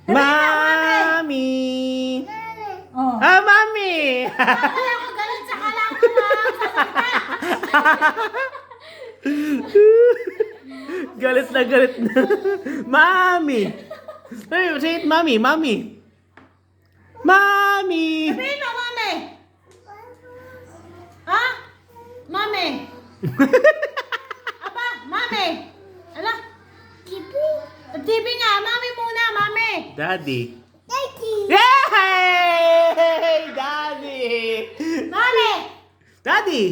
Mami! Oh. Ah, Mami! Wala ko galit sa kala ko lang. Galit na galit na. Mami! Hey, say it, Mami, Mami! Mami! Sabihin mo, mami. Ha? Mami. Aba, mami. Ala. TV nga, mami muna, mami. Daddy. Yay! Daddy! Mami. Daddy!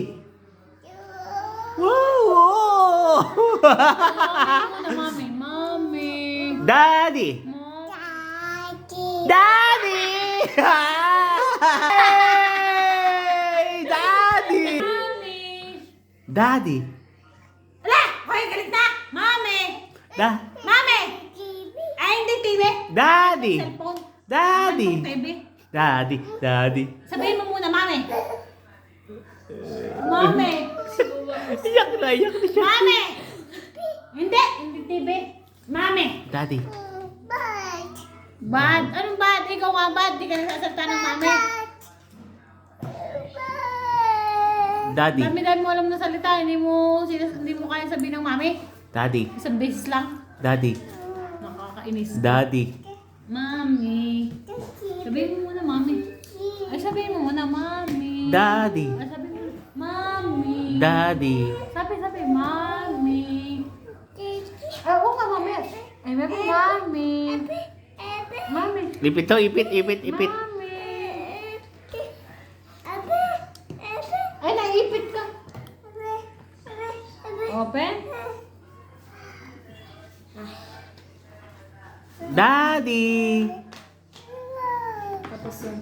Woo! Mami muna, mami. Mami. Daddy! Daddy! Hey! Daddy! Mami. Daddy! Ala! Hoy, galit na! Mami! Mami! Ay, hindi TV. Daddy! Cellphone. Daddy! TV. Daddy! Daddy! Sabihin mo muna, mami. Mami. Iyak na siya. Mami! Hindi TV. Mami. Daddy! Bad? Anong bad? Ikaw nga bad. Di ka nasasalita ng mami. Daddy! Dami-dami mo alam na salita. Hindi mo kaya sabihin ng mami. Daddy! Isang beses lang. Daddy! Nakakainis. Daddy! Mami. Sabihin mo muna, mami. Ay, sabihin mo muna, mami. Daddy! Ay, sabihin mo, mami. Daddy! Sabi, mami. Ay, oo nga, mami. Ay, mami. Mami. Ipit to, ipit. Mami. Ay, naipit ka. Open? Daddy! Tapos yung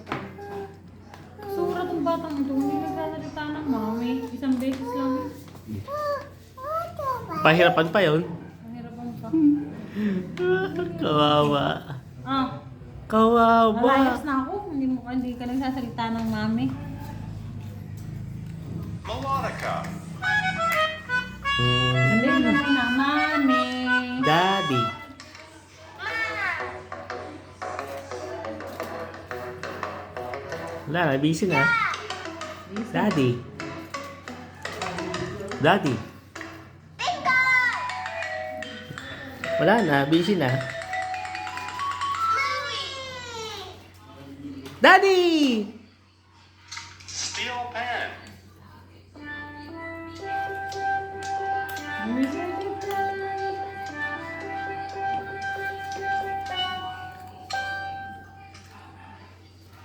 sura tong batang ito. Hindi nagsasalita ng mami. Isang beses lang. Pahirapan pa yun. Mahirapan pa. Kawawa. Ah, Kawawa. malayas na ako. Hindi ka nagsasalita ng mami. Melonica. Sabihin mo muna, mami. Daddy. Wala na, busy na. Daddy. Daddy. Wala na, busy na. Daddy! Steel pen.